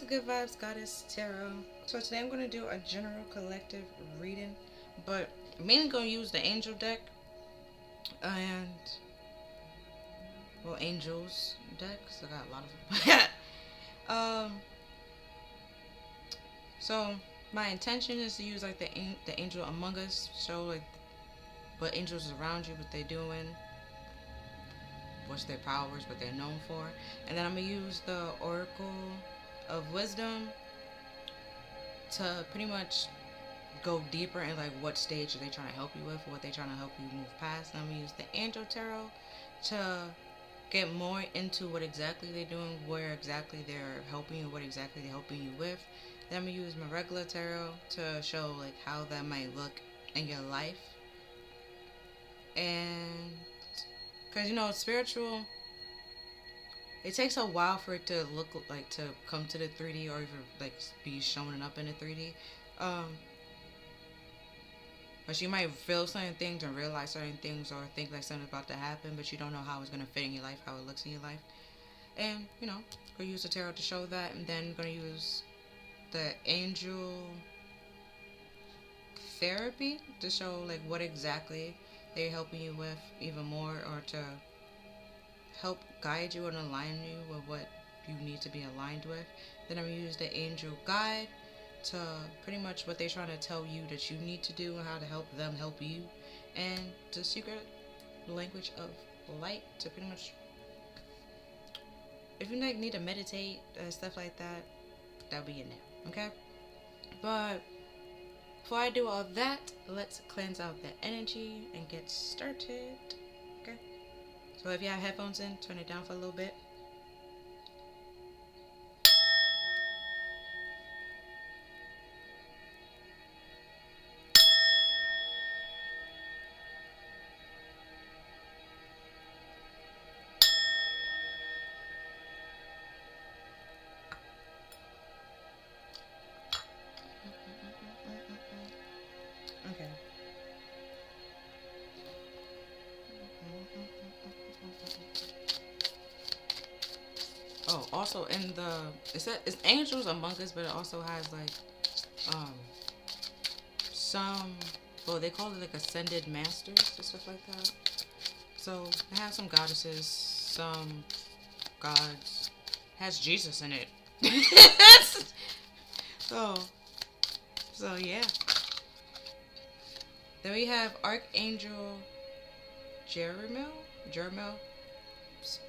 Good Vibes Goddess Tarot. So today I'm going to do a general collective reading, but mainly going to use the angel deck and, well, angels deck, because I got a lot of them. So my intention is to use like the angel among us, show like what angels around you, what they're doing, what's their powers, what they're known for. And then I'm going to use the Oracle of Wisdom to pretty much go deeper in like what stage are they trying to help you with, or what they're trying to help you move past. And I'm gonna use the Angel Tarot to get more into what exactly they're doing, where exactly they're helping you, what exactly they're helping you with. Then I'm gonna use my regular tarot to show like how that might look in your life. And because spiritual, it takes a while for it to look like to come to the 3D or even like be showing up in the 3D. But you might feel certain things and realize certain things or think like something's about to happen, but you don't know how it's going to fit in your life, how it looks in your life. And, we'll use the tarot to show that. And then we're going to use the angel therapy to show like what exactly they're helping you with even more, or to help guide you and align you with what you need to be aligned with. Then I'm going to use the angel guide to pretty much what they're trying to tell you that you need to do and how to help them help you. And the secret language of light to pretty much, if you like need to meditate and stuff like that, that'll be in there, okay? But before I do all that, let's cleanse out the energy and get started, okay? So if you have headphones in, turn it down for a little bit. Okay. Oh, also in the it's angels among us, but it also has like um some, well, they call it like ascended masters and stuff like that. So it has some goddesses, some gods. It has Jesus in it. so so yeah. Then we have Archangel Jeremiel. Jeremiel.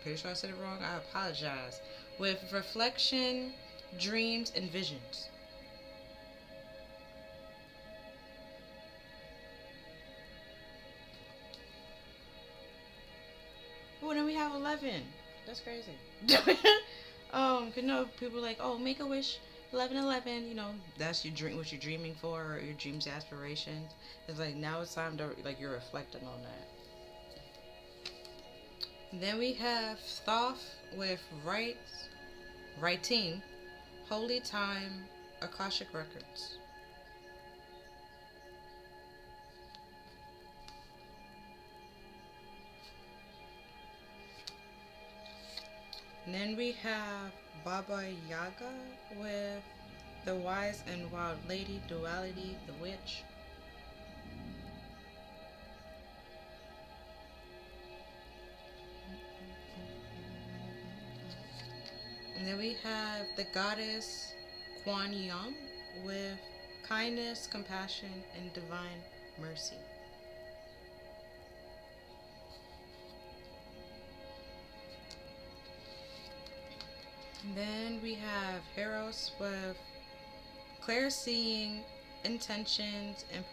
Pretty sure I said it wrong. I apologize. With reflection, dreams, and visions. Oh, then we have 11. That's crazy. People like, oh, make a wish, 1111. That's your dream, what you're dreaming for, or your dreams, aspirations. It's like now it's time to like you're reflecting on that. And then we have Thoth with writing, holy time, Akashic records. And then we have Baba Yaga with the wise and wild lady, duality, the witch. And then we have the goddess Kuan Yin with kindness, compassion, and divine mercy. And then we have Eros with clear seeing, intentions, and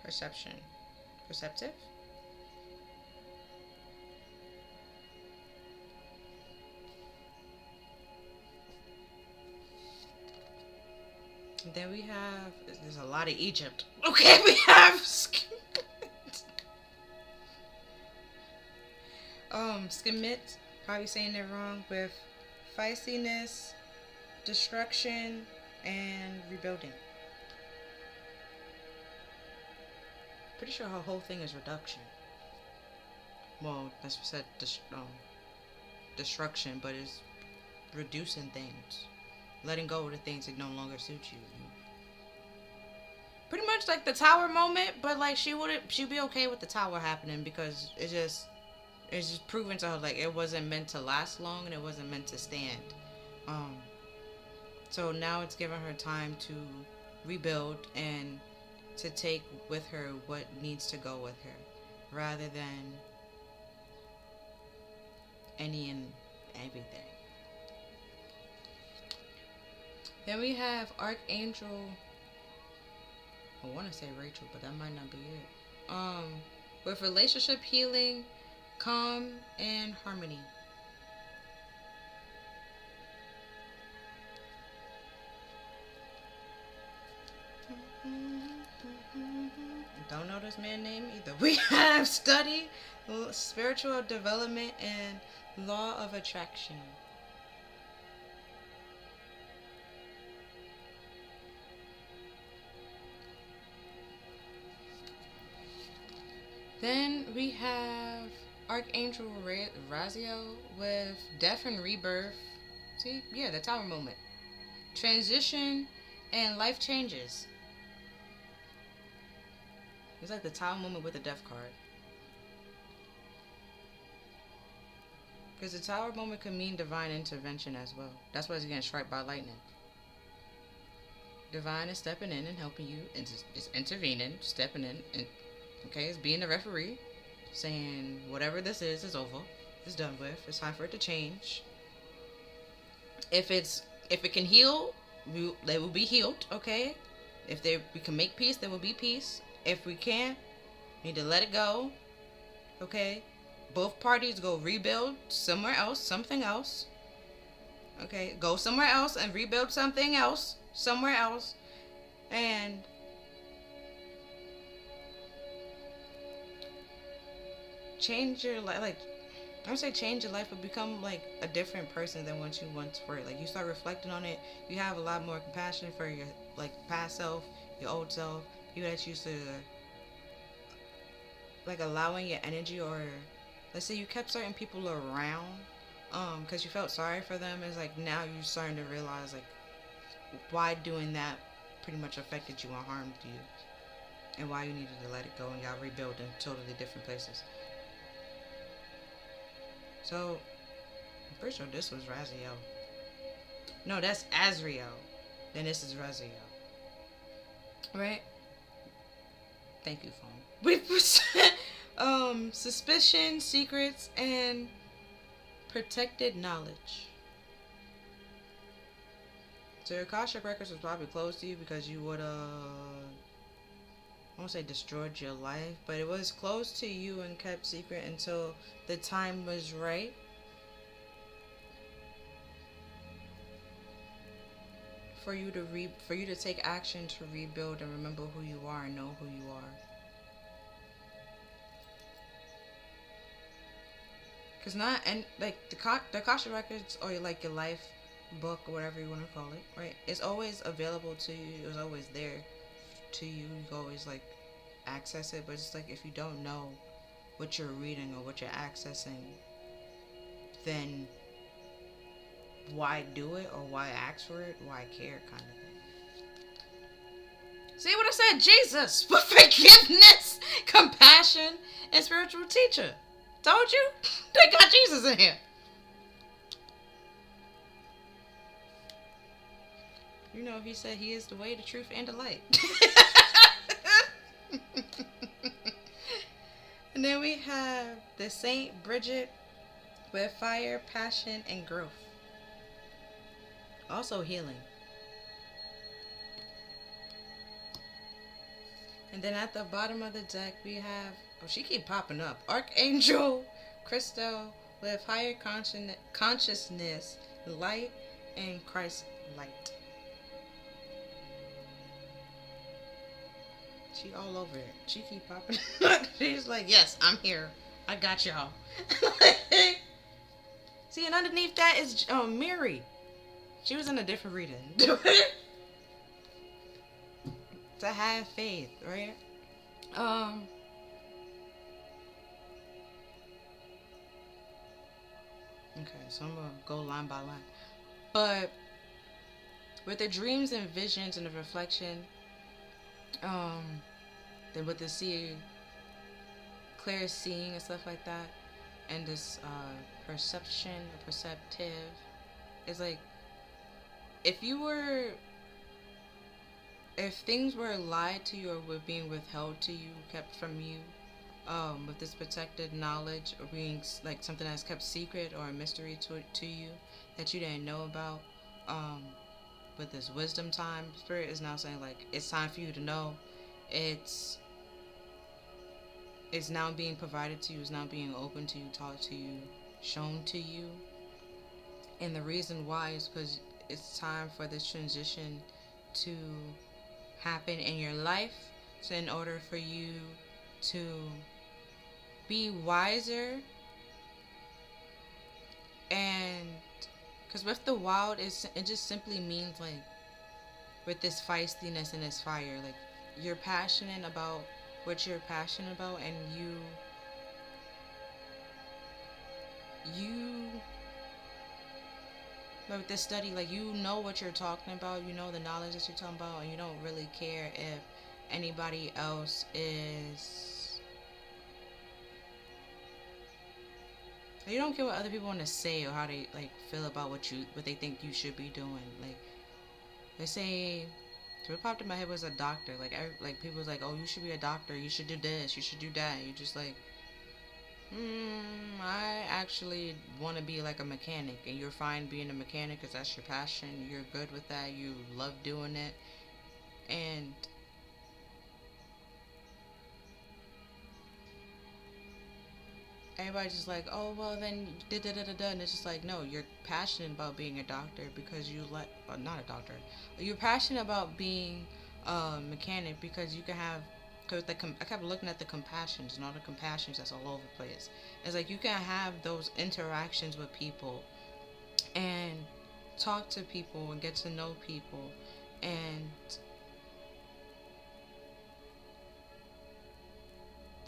perception. Perceptive? And then we have, there's a lot of Egypt. Okay, we have Skimit, probably saying it wrong, with feistiness, destruction, and rebuilding. Pretty sure her whole thing is reduction. Well, that's what said destruction, but it's reducing things, letting go of the things that no longer suit you. Pretty much like the tower moment, but like she'd be okay with the tower happening because it's just proven to her like it wasn't meant to last long and it wasn't meant to stand. Um, so now it's given her time to rebuild and to take with her what needs to go with her, rather than any and everything. Then we have Archangel. I want to say Rachel, but that might not be it. With relationship healing, calm, and harmony. Don't know this man's name either. We have study, spiritual development, and law of attraction. Then we have Archangel Raziel with death and rebirth. See, yeah, the tower moment. Transition and life changes. It's like the tower moment with the death card. Because the tower moment could mean divine intervention as well. That's why it's getting struck by lightning. Divine is stepping in and helping you. It's intervening, stepping in, and okay, it's being the referee, saying whatever this is over. It's done with. It's time for it to change. If it can heal, they will be healed. Okay. If we can make peace, there will be peace. If we can't, we need to let it go. Okay. Both parties go rebuild somewhere else, something else. Okay. Go somewhere else and rebuild something else, somewhere else, and change your life. Like, I would say change your life, but become like a different person than what you once were. Like, you start reflecting on it, you have a lot more compassion for your like past self, your old self, people that used to like allowing your energy, or let's say you kept certain people around because you felt sorry for them. Is like now you're starting to realize like why doing that pretty much affected you and harmed you, and why you needed to let it go and y'all rebuild in totally different places. So I'm pretty sure this was Raziel. No, that's Azriel. Then this is Raziel. Right? Thank you, phone. We suspicion, secrets, and protected knowledge. So your Akashic records was probably closed to you because you would I won't say destroyed your life, but it was close to you and kept secret until the time was right. For you to take action to rebuild and remember who you are and know who you are. Cause not and like the Akashic records or like your life book or whatever you want to call it, right? It's always available to you. It was always there to you. You can always like access it, but it's like if you don't know what you're reading or what you're accessing, then why do it or why ask for it? Why care, kind of thing. See what I said? Jesus for forgiveness, compassion, and spiritual teacher. Told you? They got Jesus in here. You know, he said he is the way, the truth, and the light. And then we have the Saint Bridget with fire, passion, and growth. Also healing. And then at the bottom of the deck we have, oh, she keep popping up, Archangel Crystal with higher consciousness, light, and Christ light. She all over it. She keep popping up. She's like, yes, I'm here. I got y'all. See, and underneath that is Mary. She was in a different reading. To have faith, right? Okay, so I'm gonna go line by line. But with the dreams and visions and the reflection, um, then with the clear seeing and stuff like that, and this perception, perceptive, it's like if you were, if things were lied to you or were being withheld to you, kept from you, with this protected knowledge or being like something that's kept secret or a mystery to you that you didn't know about, um, with this wisdom time, spirit is now saying like it's time for you to know. It's it's now being provided to you. It's now being open to you, taught to you, shown to you. And the reason why is because it's time for this transition to happen in your life. So in order for you to be wiser, and because with the wild, it just simply means like with this feistiness and this fire, like you're passionate about what you're passionate about, and you with this study, like you know what you're talking about, you know the knowledge that you're talking about, and you don't really care if anybody else is. You don't care what other people want to say or how they like feel about what they think you should be doing. Like they say, what popped in my head was a doctor. Like people was like, oh, you should be a doctor. You should do this. You should do that. You just like, I actually want to be like a mechanic, and you're fine being a mechanic because that's your passion. You're good with that. You love doing it, and everybody's just like, oh well, then da da da da da, and it's just like, no, you're passionate about being a doctor because you like, not a doctor, you're passionate about being a mechanic because you can have. Because I kept looking at the compassions and all the compassions that's all over the place. It's like you can have those interactions with people and talk to people and get to know people, and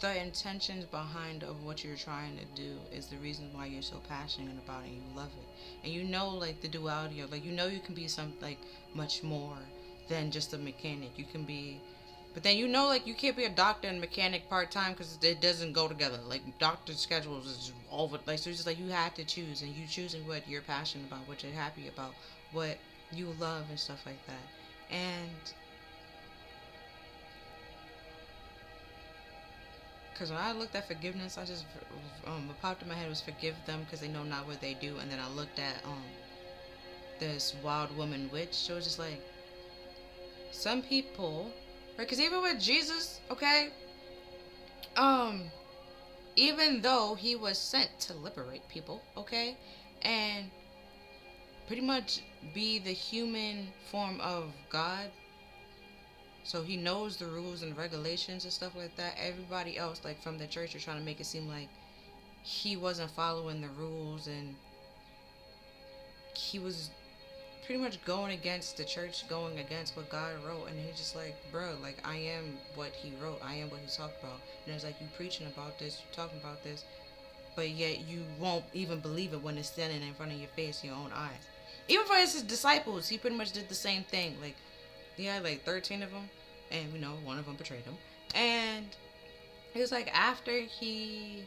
the intentions behind of what you're trying to do is the reason why you're so passionate about it and you love it. And you know like the duality of like, you know, you can be some like much more than just a mechanic. You can be, but then you know like you can't be a doctor and mechanic part-time because it doesn't go together. Like doctor schedules is all over, like so it's just like you have to choose, and you choosing what you're passionate about, what you're happy about, what you love and stuff like that. And because when I looked at forgiveness, I just what popped in my head was forgive them because they know not what they do. And then I looked at this wild woman witch. So it was just like some people, right? Because even with Jesus, okay, um, even though he was sent to liberate people, okay, and pretty much be the human form of God, so he knows the rules and regulations and stuff like that. Everybody else, like from the church, are trying to make it seem like he wasn't following the rules, and he was pretty much going against the church, going against what God wrote. And he's just like, bro, like I am what he wrote, I am what he talked about. And it's like, you preaching about this, you talking about this, but yet you won't even believe it when it's standing in front of your face, your own eyes. Even for his disciples, he pretty much did the same thing. Like he had like 13 of them, and you know one of them betrayed him. And it was like after he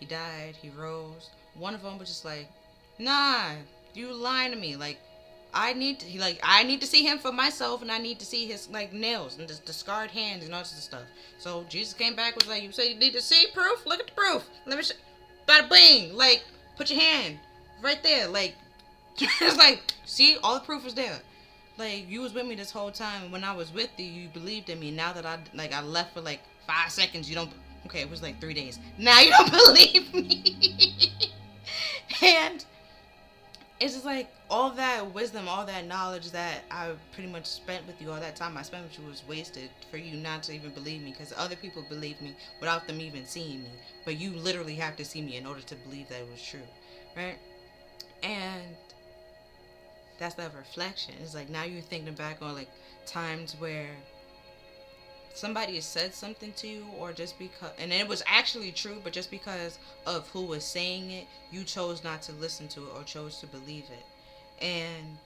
died, he rose. One of them was just like, nah, you lying to me. Like I need to see him for myself, and I need to see his like nails and the scarred hands and all this stuff. So Jesus came back, was like, you say you need to see proof? Look at the proof. Let me show. Bada bing. Like put your hand right there. Like it's like, see, all the proof is there. Like you was with me this whole time, and when I was with you, you believed in me. Now that I left for like 5 seconds, you don't. Okay, it was like 3 days. Now you don't believe me. And it's just like all that wisdom, all that knowledge that I pretty much spent with you, all that time I spent with you was wasted for you not to even believe me, because other people believed me without them even seeing me. But you literally have to see me in order to believe that it was true, right? And that's that reflection. It's like now you're thinking back on like times where somebody has said something to you, or just because, and it was actually true, but just because of who was saying it, you chose not to listen to it or chose to believe it. And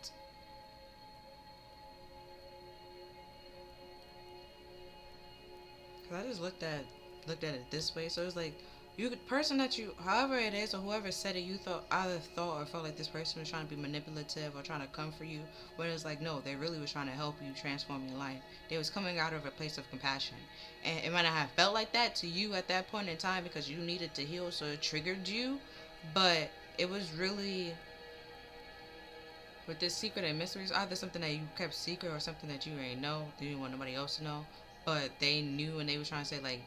cause I just looked at it this way. So it's like, you could, person that you, however it is, or whoever said it, you thought, either thought or felt like this person was trying to be manipulative or trying to come for you, when it's like, no, they really was trying to help you transform your life. They was coming out of a place of compassion, and it might not have felt like that to you at that point in time because you needed to heal, so it triggered you. But it was really, with this secret and mysteries, either something that you kept secret or something that you already know, you didn't want nobody else to know, but they knew and they were trying to say like,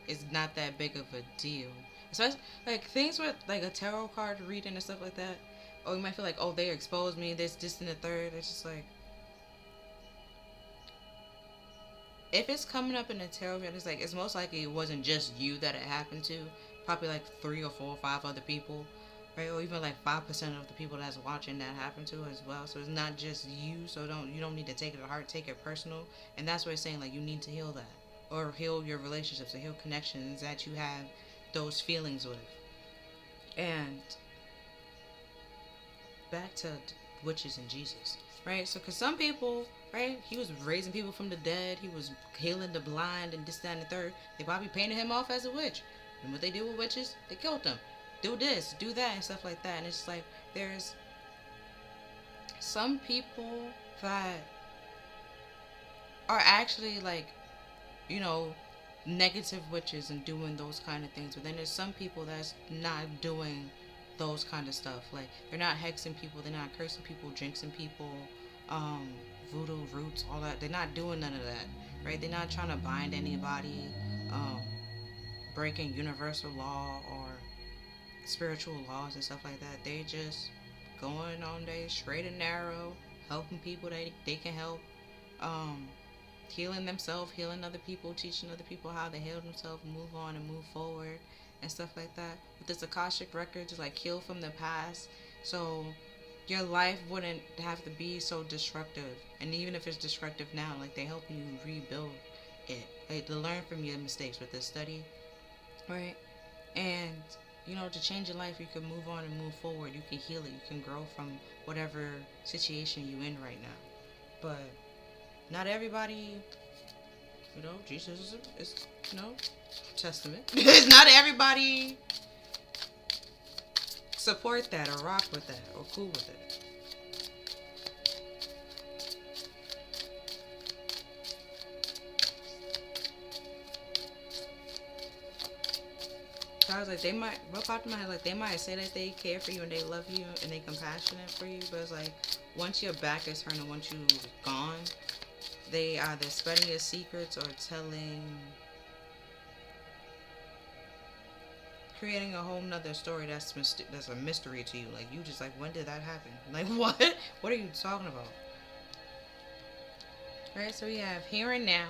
it's not that big of a deal. Especially like things with like a tarot card reading and stuff like that. Or you might feel like, oh, they exposed me, this, and the third. It's just like, if it's coming up in a tarot reading, it's like, it's most likely it wasn't just you that it happened to. Probably like 3 or 4 or 5 other people, right? Or even like 5% of the people that's watching that happened to as well. So it's not just you. So you don't need to take it to heart, take it personal. And that's what it's saying, like, you need to heal that, or heal your relationships, or heal connections that you have those feelings with. And back to witches and Jesus, right? So, because some people, right, he was raising people from the dead, he was healing the blind, and this, that, and the third. They probably painted him off as a witch. And what they do with witches, they killed them. Do this, do that, and stuff like that. And it's like, there's some people that are actually like, you know, negative witches and doing those kind of things. But then there's some people that's not doing those kind of stuff. Like, they're not hexing people, they're not cursing people, jinxing people, um, voodoo roots, all that. They're not doing none of that, right? They're not trying to bind anybody, um, breaking universal law or spiritual laws and stuff like that. They just going on their straight and narrow, helping people they can help. Um, Healing themselves, healing other people, teaching other people how to heal themselves, move on and move forward, and stuff like that. With this Akashic record, just like heal from the past, so your life wouldn't have to be so destructive. And even if it's destructive now, like, they help you rebuild it, like, to learn from your mistakes with this study, right? And to change your life, you can move on and move forward. You can heal it. You can grow from whatever situation you're in right now. But not everybody, Jesus is testament. It's not everybody support that or rock with that or cool with it. So I was like, what popped in my head, like, they might say that they care for you and they love you and they compassionate for you, but it's like, once your back is turned and once you're gone, they either spreading your secrets or creating a whole nother story that's a mystery to you. Like, you just like, when did that happen? Like, what? What are you talking about? Alright, so we have here and now.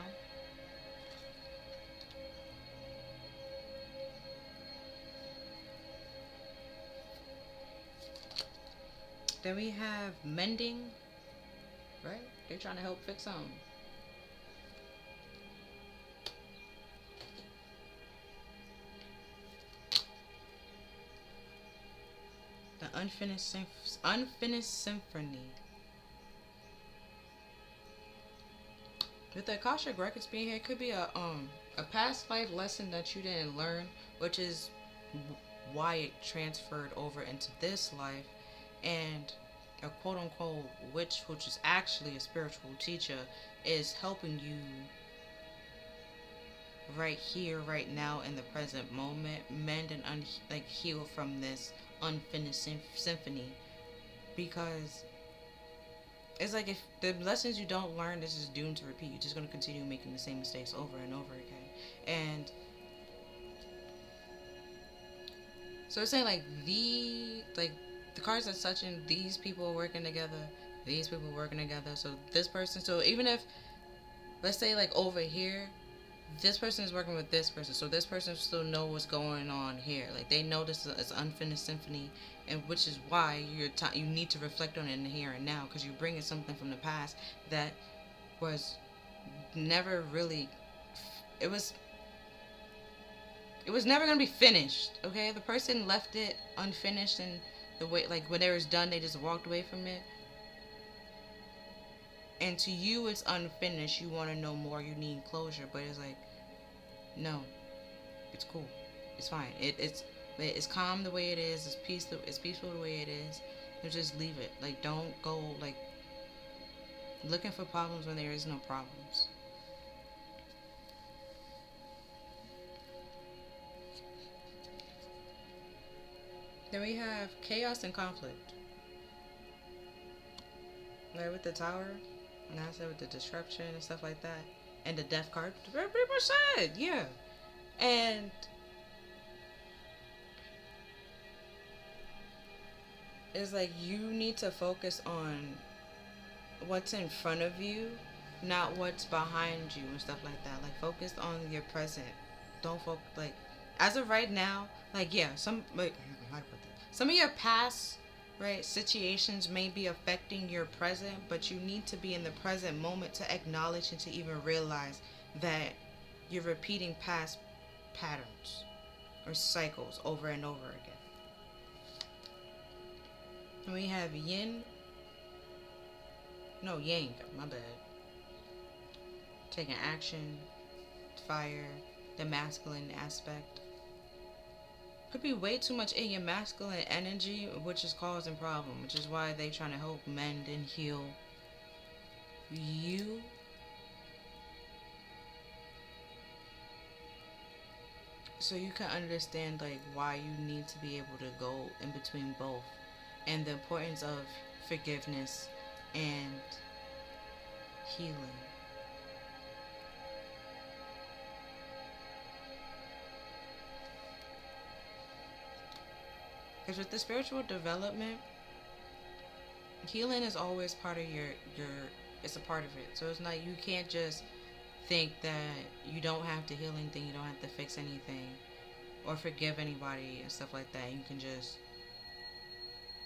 Then we have mending, right? They're trying to help fix something. The unfinished symphony. With the Akashic Records being here, it could be a past life lesson that you didn't learn, which is why it transferred over into this life. And a quote unquote witch, which is actually a spiritual teacher, is helping you right here, right now, in the present moment, mend and heal from this unfinished symphony. Because it's like, if the lessons you don't learn, this is doomed to repeat. You're just going to continue making the same mistakes over and over again. And so it's saying like the cards that's touching, these people are working together, these people are working together. So this person, so even if, let's say like over here, this person is working with this person, so this person still know what's going on here. Like, they know this is an unfinished symphony, and which is why you need to reflect on it in the here and now, because you're bringing something from the past that was never really, it was it was never gonna be finished. Okay, the person left it unfinished, and the way, like, when it was done, they just walked away from it. And to you, it's unfinished. You want to know more. You need closure, but it's like, no, it's cool. It's fine. It's calm the way it is. It's peaceful. It's peaceful the way it is. You just leave it. Like, don't go like looking for problems when there is no problems. Then we have chaos and conflict. Like with the tower, and I said with the disruption and stuff like that, and the death card. Pretty much said, yeah. And it's like you need to focus on what's in front of you, not what's behind you and stuff like that. Like, focus on your present. Don't focus, like, as of right now, like, yeah, some of your past, right, situations may be affecting your present, but you need to be in the present moment to acknowledge and to even realize that you're repeating past patterns or cycles over and over again. And we have yin, no, yang, my bad. Taking action, fire, the masculine aspect. Could be way too much in your masculine energy, which is causing problems, which is why they trying to help mend and heal you. So you can understand, like, why you need to be able to go in between both, and the importance of forgiveness and healing. Because with the spiritual development, healing is always part of your it's a part of it. So it's not, you can't just think that you don't have to heal anything, you don't have to fix anything or forgive anybody and stuff like that. You can just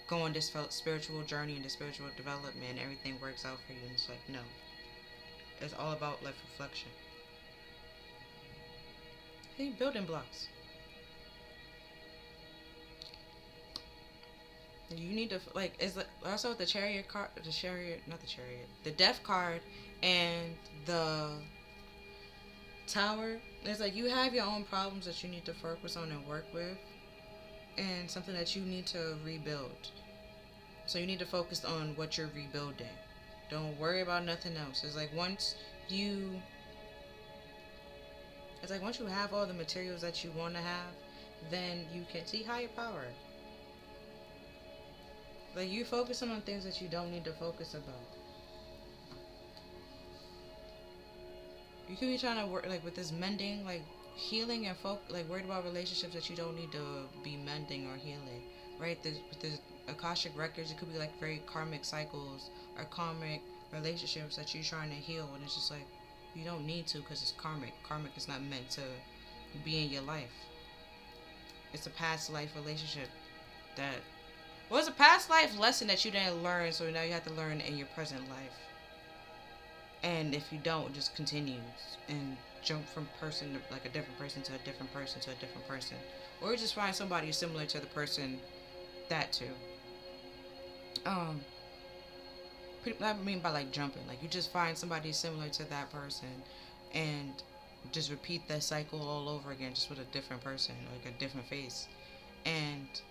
go on this spiritual journey and the spiritual development, and everything works out for you. And it's like, no, it's all about life reflection. Hey, building blocks. You need to, like, is also the chariot card, the chariot, not the chariot, the death card, and the tower. It's like you have your own problems that you need to focus on and work with, and something that you need to rebuild. So you need to focus on what you're rebuilding. Don't worry about nothing else. It's like once you have all the materials that you want to have, then you can see higher power. Like, you focusing on things that you don't need to focus about. You could be trying to work, like, with this mending, like, healing and like, worried about relationships that you don't need to be mending or healing, right? With the Akashic records, it could be like very karmic cycles or karmic relationships that you're trying to heal, and it's just like, you don't need to, because it's karmic. Karmic is not meant to be in your life. It's a past life relationship that, well, it's a past life lesson that you didn't learn, so now you have to learn in your present life. And if you don't, it just continues and jump from person to, like, a different person to a different person to a different person, or you just find somebody similar to the person that too. I mean by, like, jumping, like, you just find somebody similar to that person, and just repeat that cycle all over again, just with a different person, like a different face, and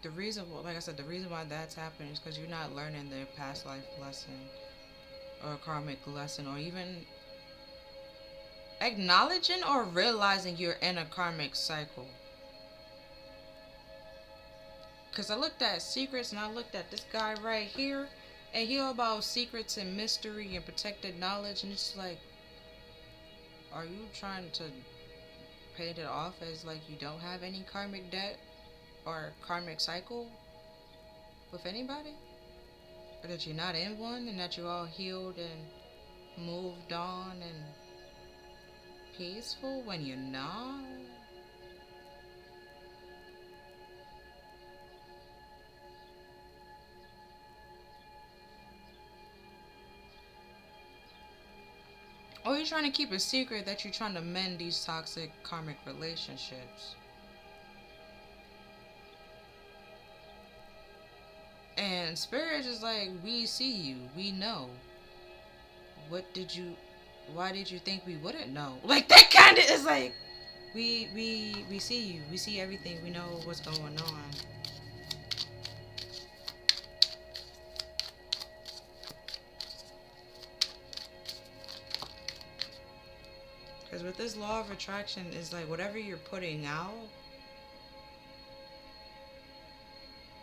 the reason, like I said, the reason why that's happening is because you're not learning their past life lesson or a karmic lesson, or even acknowledging or realizing you're in a karmic cycle. Because I looked at secrets, and I looked at this guy right here, and he all about secrets and mystery and protected knowledge, and it's like, are you trying to paint it off as like you don't have any karmic debt or karmic cycle with anybody? Or that you're not in one, and that you're all healed and moved on and peaceful when you're not? you're trying to keep a secret that you're trying to mend these toxic karmic relationships. And spirit is like, we see you, we know. Why did you think we wouldn't know? Like, that kind of is like, we see you, we see everything, we know what's going on. Because with this law of attraction, is like whatever you're putting out,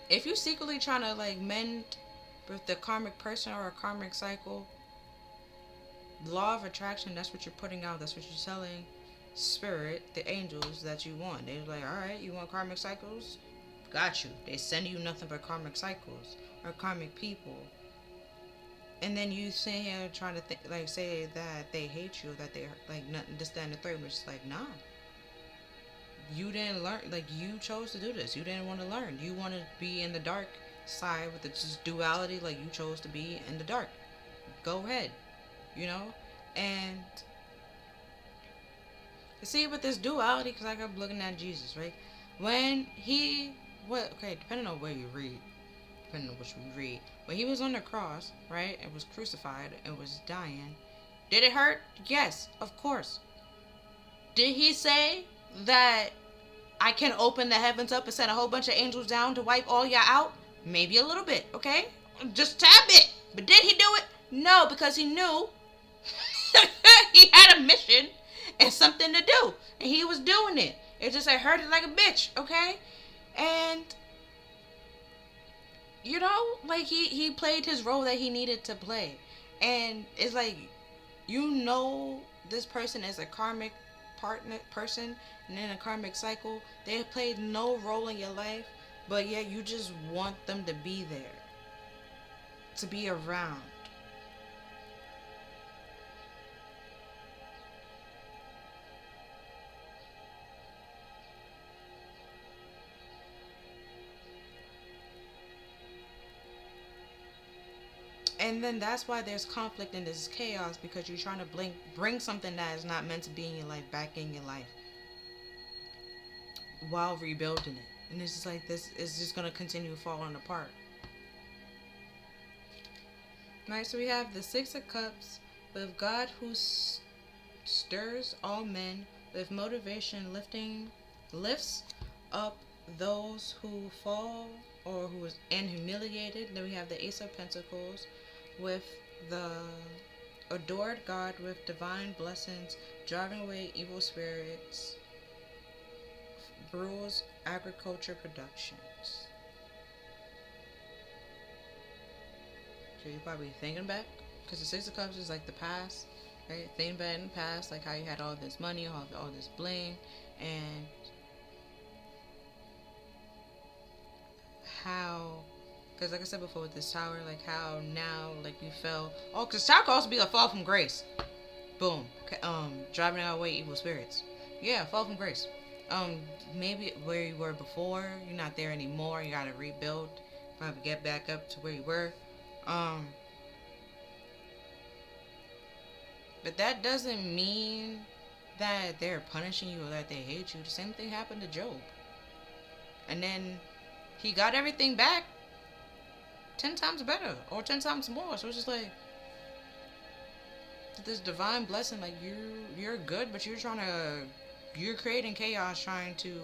if you're secretly trying to like mend with the karmic person or a karmic cycle, law of attraction, that's what you're putting out, that's what you're telling spirit, the angels, that you want. They're like, alright, you want karmic cycles? Got you. They send you nothing but karmic cycles or karmic people. And then you sit here trying to like say that they hate you, that they're like nothing, this, that, and the third, which is like, nah. You didn't learn, like, you chose to do this. You didn't want to learn. You want to be in the dark side with the just duality, like you chose to be in the dark. Go ahead, you know? And see, with this duality, because I kept looking at Jesus, right? When he, depending on where you read, depending on which we read, when he was on the cross, right, and was crucified and was dying, did it hurt? Yes, of course. Did he say that I can open the heavens up and send a whole bunch of angels down to wipe all y'all out? Maybe a little bit, okay? Just a tad bit. But did he do it? No, because he knew he had a mission and something to do. And he was doing it. It just, I heard it like a bitch, okay? And, you know, like, he played his role that he needed to play. And it's like, you know, this person is a karmic person, and in a karmic cycle, they have played no role in your life, but yet you just want them to be there, to be around. And then that's why there's conflict and there's chaos, because you're trying to bring something that is not meant to be in your life back in your life while rebuilding it. And it's just like, this is just going to continue falling apart. Right, so we have the Six of Cups with God who stirs all men with motivation, lifts up those who fall or who is and humiliated. Then we have the Ace of Pentacles with the adored God with divine blessings, driving away evil spirits, rules agriculture productions. So you're probably thinking back, because the Six of Cups is like the past, right? Thinking back in the past, like how you had all this money, all this bling, and how, because like I said before with this tower, like how now, like you fell, because tower could also be a fall from grace. Boom. Driving away evil spirits. Yeah, fall from grace. Maybe where you were before, you're not there anymore, you gotta rebuild, probably get back up to where you were. But that doesn't mean that they're punishing you or that they hate you. The same thing happened to Job. And then he got everything back 10 times better or 10 times more. So it's just like this divine blessing, like you're good, but you're creating chaos trying to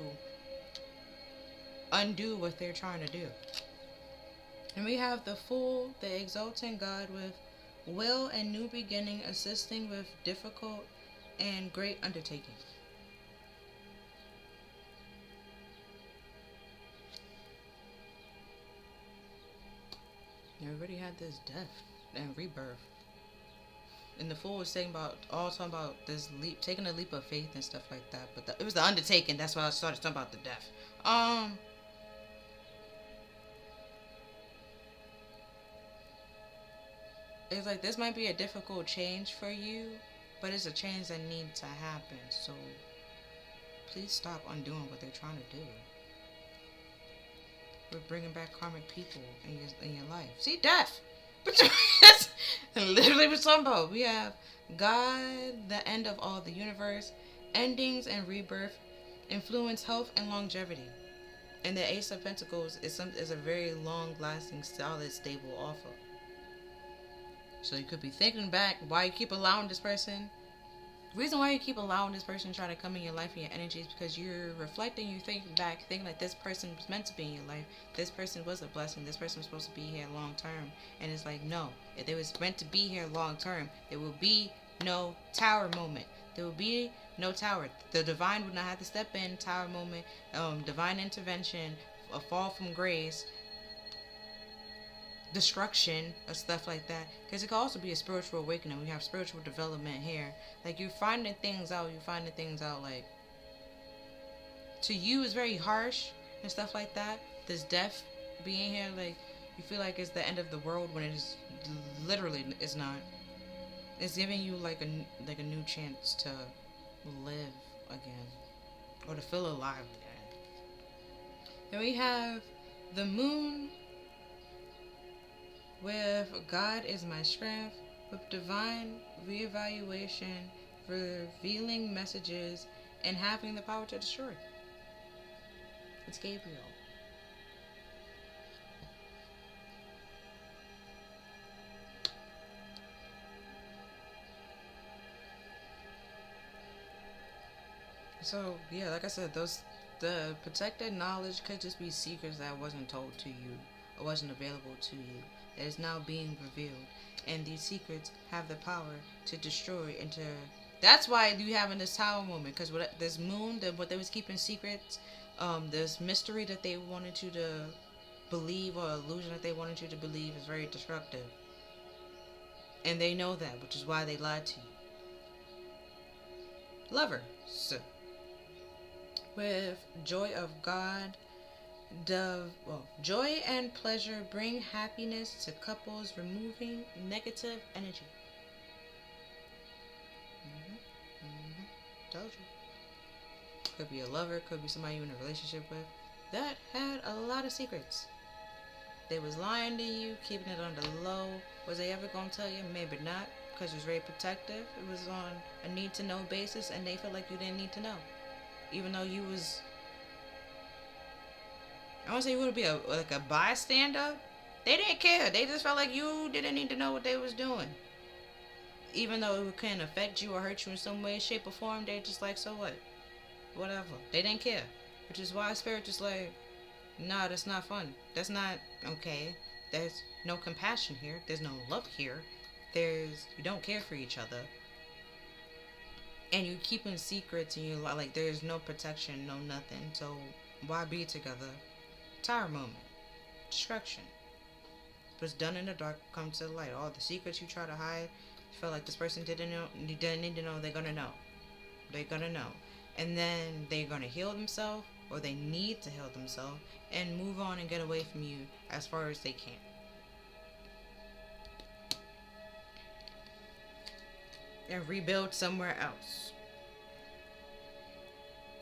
undo what they're trying to do. And we have the Fool, the exalting God with will and new beginning, assisting with difficult and great undertaking. Everybody had this death and rebirth. And the Fool was talking about this leap, taking a leap of faith and stuff like that. But it was the undertaking. That's why I started talking about the death. It's like this might be a difficult change for you, but it's a change that needs to happen. So please stop undoing what they're trying to do. We're bringing back karmic people in your life. See, death. But that's literally what we're talking about. We have God, the end of all the universe, endings and rebirth, influence health and longevity. And the Ace of Pentacles is a very long lasting, solid, stable offer. So you could be thinking back why you keep allowing this person. The reason why you keep allowing this person to try to come in your life and your energy is because you're reflecting, you're thinking back, thinking like this person was meant to be in your life. This person was a blessing. This person was supposed to be here long term. And it's like, no. If they was meant to be here long term, there will be no tower moment. There will be no tower. The divine would not have to step in, tower moment, divine intervention, a fall from grace, destruction of stuff like that, because it could also be a spiritual awakening. We have spiritual development here, like you're finding things out, like to you is very harsh and stuff like that. This death being here, like you feel like it's the end of the world when it is literally it's not. It's giving you like a new chance to live again, or to feel alive again. Then we have the moon with God is my strength, with divine reevaluation, revealing messages, and having the power to destroy. It's Gabriel. So yeah, like I said, the protected knowledge could just be secrets that wasn't told to you or wasn't available to you. That is now being revealed, and these secrets have the power to destroy and to. That's why you having this tower moment, because what this moon, what they was keeping secrets, this mystery that they wanted you to believe or illusion that they wanted you to believe is very destructive, and they know that, which is why they lied to you. Lover, so with joy of God. Joy and pleasure bring happiness to couples, removing negative energy. Told you. Could be a lover, could be somebody you're in a relationship with that had a lot of secrets. They was lying to you, keeping it on the low. Was they ever gonna tell you? Maybe not, because it was very protective. It was on a need to know basis, and they felt like you didn't need to know, even though you was. I want to say you would be like a bystander. They didn't care. They just felt like you didn't need to know what they was doing. Even though it can affect you or hurt you in some way, shape, or form, they're just like, so what? Whatever. They didn't care. Which is why Spirit just like, nah, that's not fun. That's not okay. There's no compassion here. There's no love here. You don't care for each other. And you keeping secrets and you like, there's no protection, no nothing. So why be together? Tower moment. Destruction. What's done in the dark comes to the light. All the secrets you try to hide, you feel like this person didn't know, you didn't need to know, they're gonna know. They're gonna know. And then they're gonna heal themselves, or they need to heal themselves, and move on and get away from you as far as they can. And rebuild somewhere else.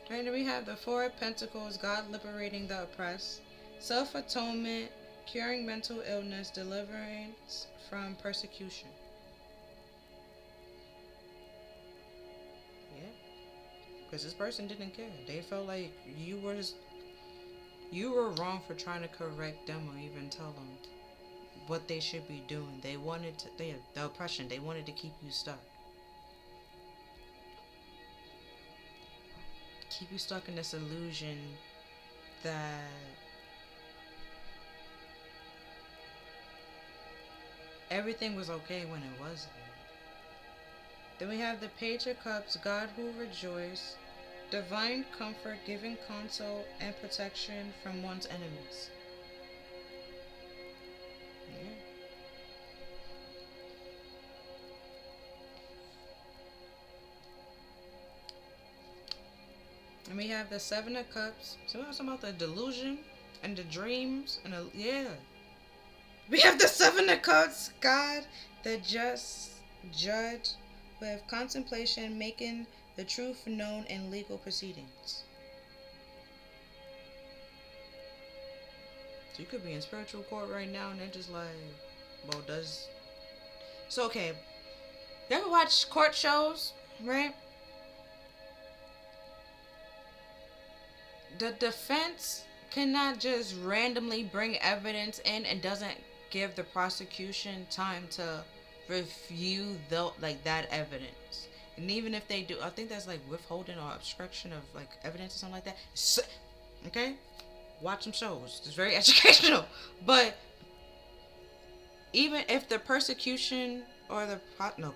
And then we have the Four of Pentacles, God liberating the oppressed. Self-atonement, curing mental illness, deliverance from persecution. Yeah. Because this person didn't care. They felt like you were wrong for trying to correct them or even tell them what they should be doing. They wanted to, the oppression, they wanted to keep you stuck. Keep you stuck in this illusion that everything was okay when it wasn't. Then we have the Page of Cups, God who rejoices, divine comfort, giving counsel and protection from one's enemies. Yeah. And we have the Seven of Cups. So we're talking about the delusion and the dreams and yeah. We have the Seven of Cups, God, the just judge, with contemplation, making the truth known in legal proceedings. So you could be in spiritual court right now, and they're just like, well, so okay. You ever watch court shows, right? The defense cannot just randomly bring evidence in and doesn't give the prosecution time to review that evidence. And even if they do, I think that's like withholding or obstruction of like evidence or something like that. Okay, watch some shows. It's very educational. But even if the persecution or the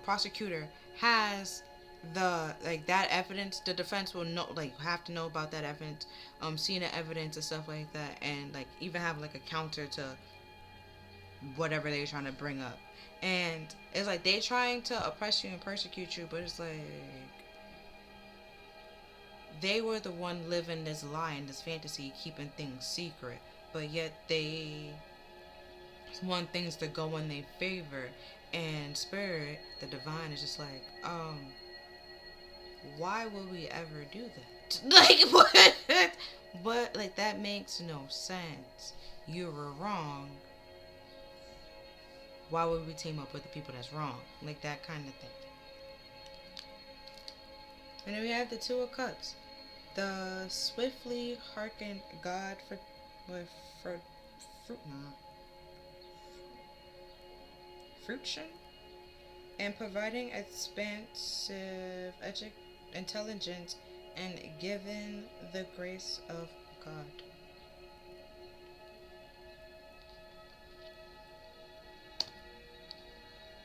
prosecutor has that evidence, the defense will know, like, have to know about that evidence, seeing the evidence and stuff like that, and like even have like a counter to whatever they're trying to bring up. And it's like they trying to oppress you and persecute you, but it's like they were the one living this lie and this fantasy, keeping things secret, but yet they want things to go in their favor. And spirit, the divine, is just like, why would we ever do that? Like, what? But like, that makes no sense. You were wrong. Why would we team up with the people that's wrong? Like, that kind of thing. And then we have the Two of Cups. The swiftly hearkened God for fruition and providing expansive intelligence and given the grace of God.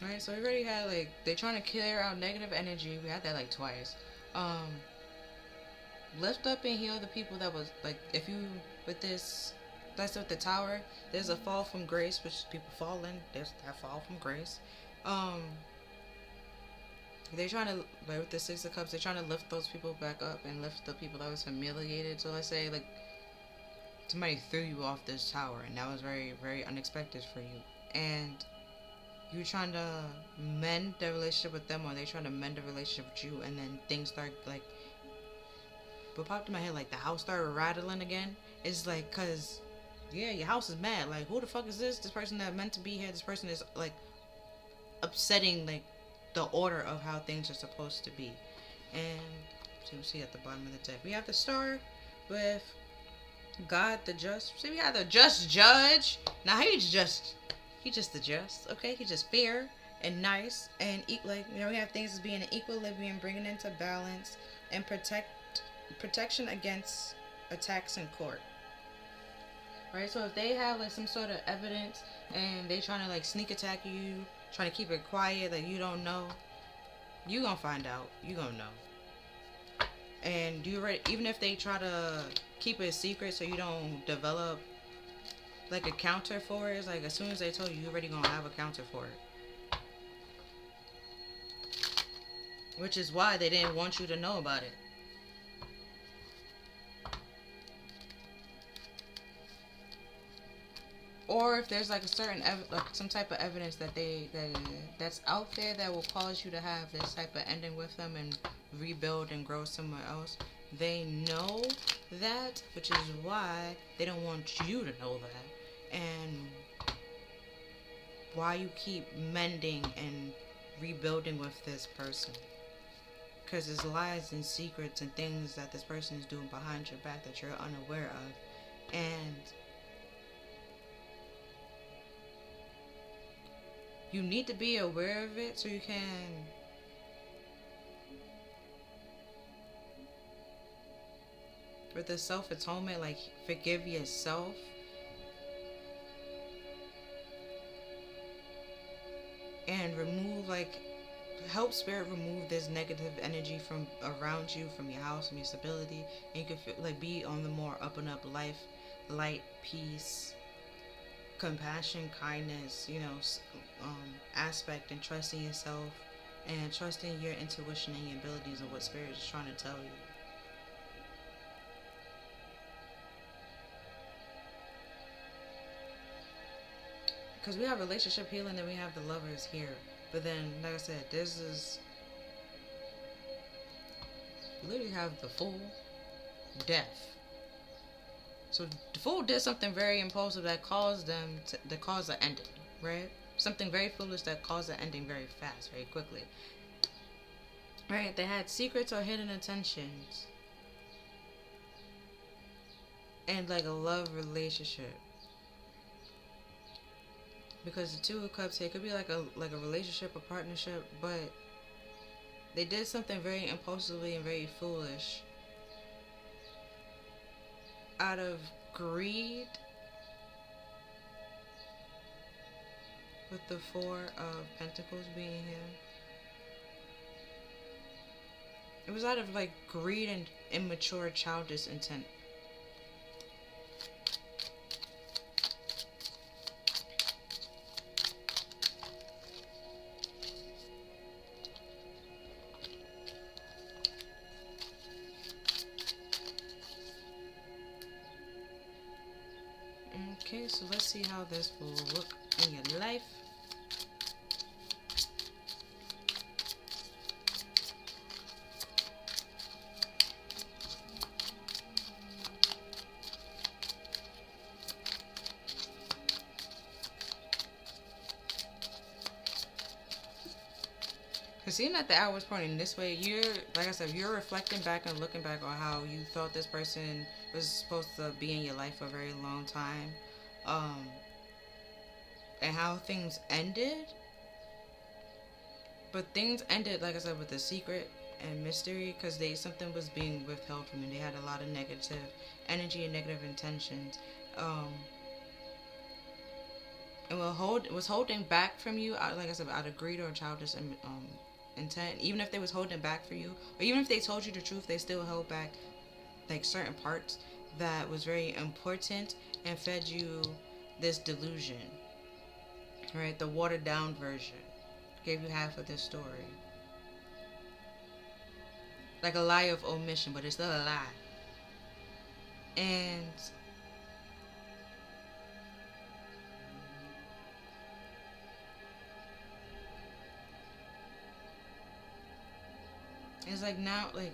Alright, so we already had like they're trying to clear out negative energy. We had that like twice. Lift up and heal the people that was like, if you with this, that's with the tower, there's a fall from grace, which people fall in. There's that fall from grace. They're trying to, like with the Six of Cups, they're trying to lift those people back up and lift the people that was humiliated. So let's say like somebody threw you off this tower and that was very, very unexpected for you, and you're trying to mend the relationship with them, or they're trying to mend the relationship with you, and then things start like, what popped in my head, like the house started rattling again. It's like, cause yeah, your house is mad. Like, who the fuck is this? This person that meant to be here, this person is like upsetting like the order of how things are supposed to be. And so you see at the bottom of the deck, we have the Star with God the just. See, we have the just judge. Now he's just the just, okay? He's just fair and nice and like, you know, we have things as being in equilibrium, bringing into balance and protection against attacks in court. Right, so if they have like some sort of evidence and they trying to like sneak attack you, trying to keep it quiet, like you don't know, you gonna find out. You gonna know. And you already, even if they try to keep it secret so you don't develop like a counter for it, it's like as soon as they told you, you already gonna have a counter for it. Which is why they didn't want you to know about it. Or if there's like a certain like some type of evidence that's out there that will cause you to have this type of ending with them and rebuild and grow somewhere else, they know that, which is why they don't want you to know that, and why you keep mending and rebuilding with this person, because there's lies and secrets and things that this person is doing behind your back that you're unaware of. And you need to be aware of it so you can with the self-atonement, like forgive yourself and remove, like, help spirit remove this negative energy from around you, from your house, from your stability, and you can feel, like, be on the more up and up life, light, peace, compassion, kindness, you know, aspect, and trusting yourself and trusting your intuition and your abilities of what spirit is trying to tell you. Because we have relationship healing and we have the Lovers here, but then, like I said, this is literally have the Fool, Death. So the Fool did something very impulsive that caused them to cause an ending, right? Something very foolish that caused an ending very fast, very quickly. Right? They had secrets or hidden intentions. And like a love relationship. Because the Two of Cups here could be like a relationship, a partnership, but they did something very impulsively and very foolish out of greed with the Four of Pentacles being here. It was out of like greed and immature childish intent. Okay, so let's see how this will look in your life. Because seeing that the hour was pointing this way, you're, like I said, you're reflecting back and looking back on how you thought this person was supposed to be in your life for a very long time. Um, and how things ended. But things ended, like I said, with a secret and mystery because something was being withheld from you. They had a lot of negative energy and negative intentions. And was holding back from you, like I said, out of greed or childish intent. Even if they was holding back for you, or even if they told you the truth, they still held back like certain parts that was very important and fed you this delusion, right? The watered down version gave you half of this story, like a lie of omission, but it's still a lie. And it's like now, like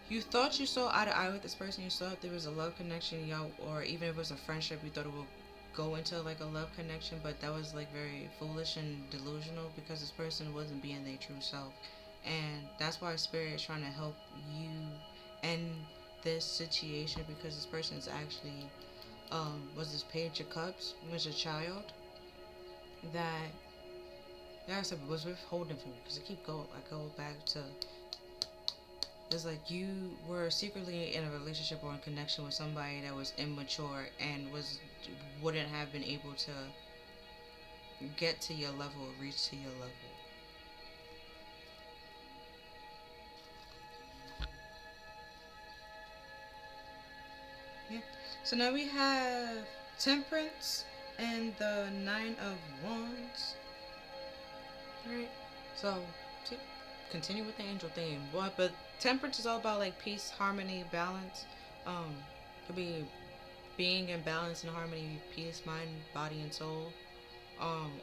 you thought you saw eye to eye with this person. You thought there was a love connection, y'all, or even if it was a friendship, you thought it would go into like a love connection. But that was like very foolish and delusional because this person wasn't being their true self, and that's why Spirit is trying to help you end this situation because this person is actually was this Page of Cups, was a child that, like I said, was withholding from you because I go back to. It's like you were secretly in a relationship or in connection with somebody that was immature and wouldn't have been able to get to your level or reach to your level. Yeah. So now we have Temperance and the Nine of Wands. Alright. So continue with the angel theme. But Temperance is all about like peace, harmony, balance. Could be being in balance and harmony, peace, mind, body, and soul.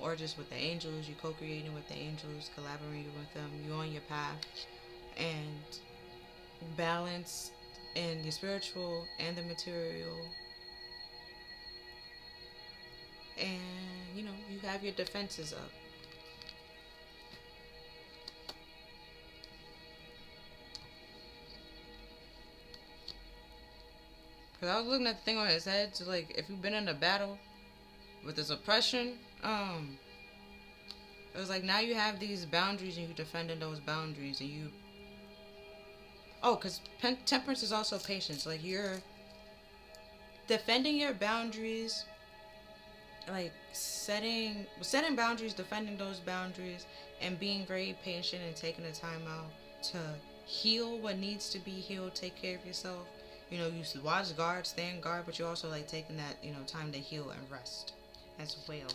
Or just with the angels, you co-creating with the angels, collaborating with them, you on your path, and balance in the spiritual and the material, and you have your defenses up. Cause I was looking at the thing on his head, so like if you've been in a battle with this oppression, it was like now you have these boundaries and you defending those boundaries and you. Oh, cause temperance is also patience. Like you're defending your boundaries, like setting boundaries, defending those boundaries, and being very patient and taking the time out to heal what needs to be healed. Take care of yourself. You watch guard, stand guard, but you're also like taking that time to heal and rest as well.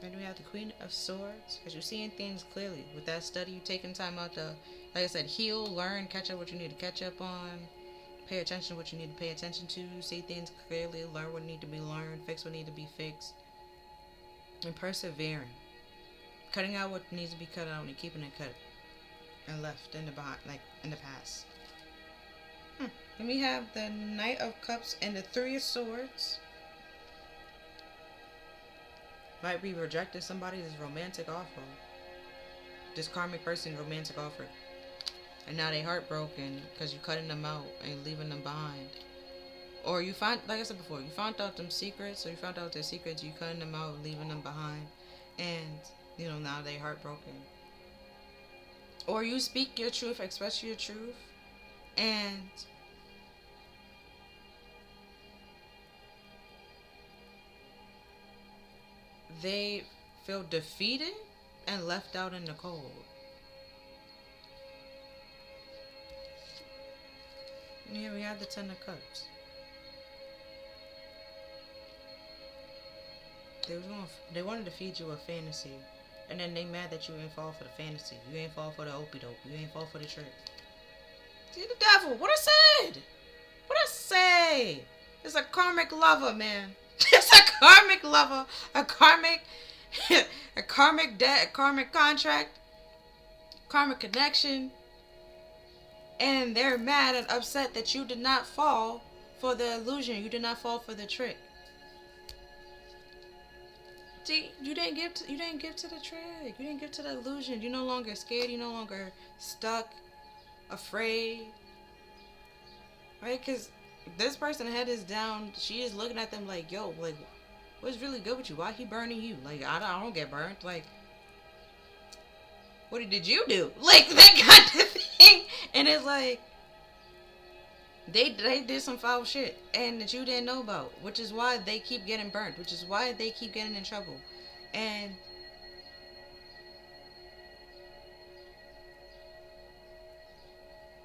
Then we have the Queen of Swords, because you're seeing things clearly. With that study, you're taking time out to, like I said, heal, learn, catch up what you need to catch up on, pay attention to what you need to pay attention to, see things clearly, learn what need to be learned, fix what need to be fixed, and persevering. Cutting out what needs to be cut out and keeping it cut and left in the behind, like in the past. Then we have the Knight of Cups and the Three of Swords. Might be rejecting somebody that's romantic offer. this karmic person romantic offer, and now they heartbroken because you cutting them out and leaving them behind. Or you find, like I said before, you found out them secrets, or you found out their secrets, you cutting them out, leaving them behind, and now they heartbroken. Or you speak your truth, express your truth, and they feel defeated and left out in the cold. Yeah, we have the Ten of Cups. They wanted to feed you a fantasy, and then they mad that you ain't fall for the fantasy. You ain't fall for the opie dope. You ain't fall for the trick. See the devil. What I said? What I say? It's a karmic lover, man. It's a karmic lover, a karmic debt, a karmic contract, karmic connection, and they're mad and upset that you did not fall for the illusion. You did not fall for the trick. See, you didn't give to the trick. You didn't give to the illusion. You're no longer scared. You're no longer stuck, afraid, right? Because this person head is down. She is looking at them like, yo, like, what's really good with you? Why he burning you? Like, I don't get burnt. Like, what did you do? Like, that kind of thing. And it's like, they did some foul shit and that you didn't know about, which is why they keep getting burnt, which is why they keep getting in trouble. And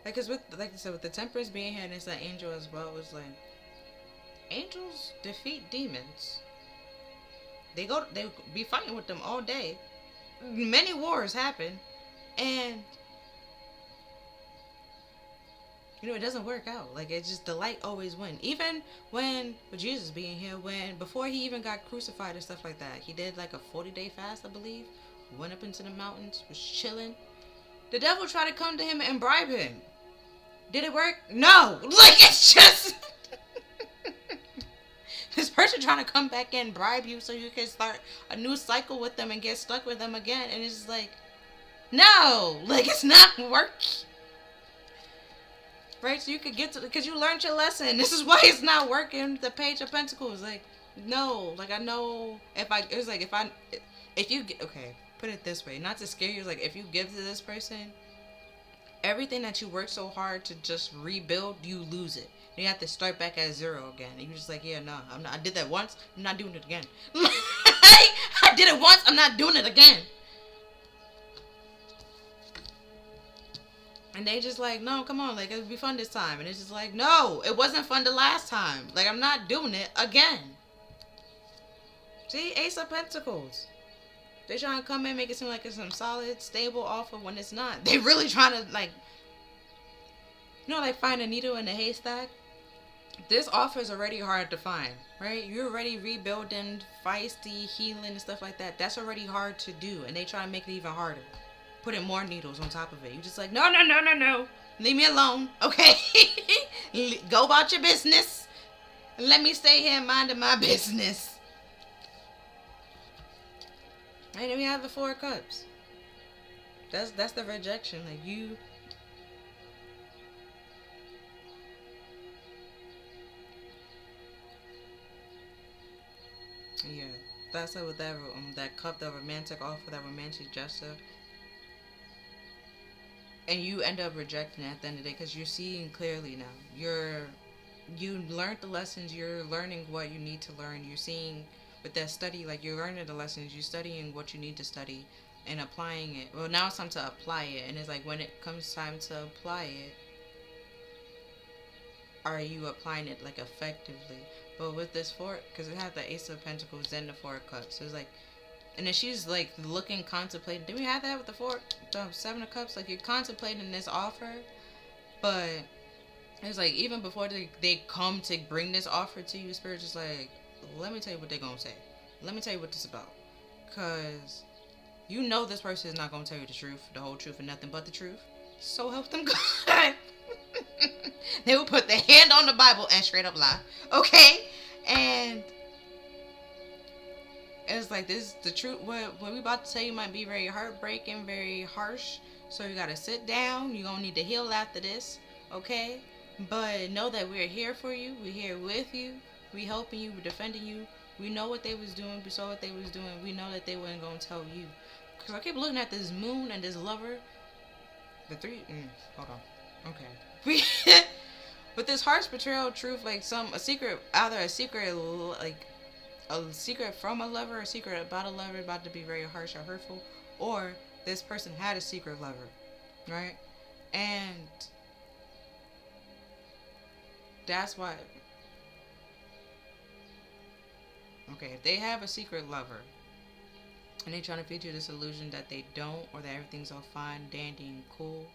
like, cause like I said, with the Temperance being here and it's an angel as well, it's like angels defeat demons. They be fighting with them all day. Many wars happen, and it doesn't work out. Like, it's just the light always wins. Even when, with Jesus being here, before he even got crucified and stuff like that, he did like a 40-day fast, I believe. Went up into the mountains, was chilling. The devil tried to come to him and bribe him. Did it work? No. Like, it's just this person trying to come back and bribe you so you can start a new cycle with them and get stuck with them again. And it's just like, no. Like, it's not working. Right, so you could get to, because you learned your lesson. This is why it's not working. The Page of Pentacles, like, no, like, I know if you okay, put it this way, not to scare you, like, if you give to this person everything that you worked so hard to just rebuild, you lose it. You have to start back at zero again. And you're just like, yeah, no, I did that once, I'm not doing it again. I did it once, I'm not doing it again. And they just like, no, come on, like, it'll be fun this time. And it's just like, no, it wasn't fun the last time. Like, I'm not doing it again. See, Ace of Pentacles. They trying to come in, make it seem like it's some solid, stable offer when it's not. They really trying to, like, like find a needle in a haystack. This offer is already hard to find, right? You're already rebuilding, feisty, healing, and stuff like that. That's already hard to do. And they try to make it even harder. Putting more needles on top of it. You're just like, no. Leave me alone, okay? Go about your business. Let me stay here minding my business. And then we have the Four of Cups. That's the rejection. Like, you... Yeah. That's like with that cup, that romantic offer, that romantic gesture. And you end up rejecting it at the end of the day because you're seeing clearly now. You learned the lessons. You're learning what you need to learn. You're seeing with that study, like, you're learning the lessons. You're studying what you need to study and applying it. Well, now it's time to apply it. And it's like, when it comes time to apply it, are you applying it, like, effectively? But with this because it had the Ace of Pentacles and the Four of Cups. So it's like, and then she's like looking, contemplating. Did we have that with the Seven of Cups? Like, you're contemplating this offer, but it's like, even before they come to bring this offer to you, Spirit's just like, let me tell you what they're gonna say. Let me tell you what this is about. Cause this person is not gonna tell you the truth, the whole truth, and nothing but the truth. So help them God. They will put their hand on the Bible and straight up lie. Okay? And It's like this the truth. What we about to tell you might be very heartbreaking, very harsh. So you gotta sit down. You're gonna need to heal after this, okay? But know that we're here for you. We're here with you. We helping you. We're defending you. We know what they was doing. We saw what they was doing. We know that they wasn't gonna tell you. Cause I keep looking at this moon and this lover. The three. Hold on. Okay. We. With this harsh betrayal truth, like a secret, either a secret like a secret from a lover, a secret about a lover about to be very harsh or hurtful, or this person had a secret lover, right? And that's why. Okay, if they have a secret lover and they trying to feed you this illusion that they don't, or that everything's all fine, dandy, and cool.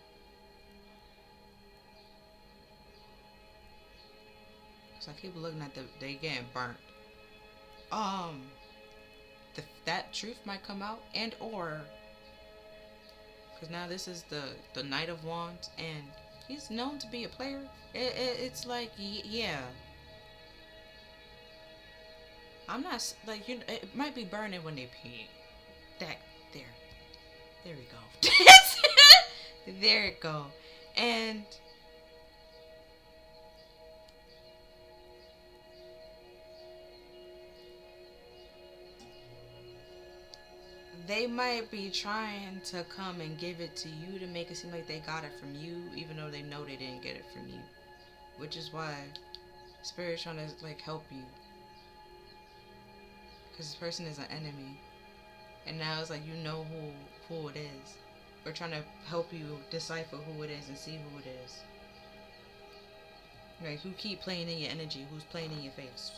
So I keep looking at they getting burnt. Um, that truth might come out, and or because now this is the Knight of Wands, and he's known to be a player. It's like yeah, I'm not like it might be burning when they pee. That there we go. There it go, and they might be trying to come and give it to you to make it seem like they got it from you, even though they know they didn't get it from you. Which is why Spirit's trying to like help you, because this person is an enemy, and now it's like you know who it is. We're trying to help you decipher who it is and see who it is. Like who keep playing in your energy, who's playing in your face.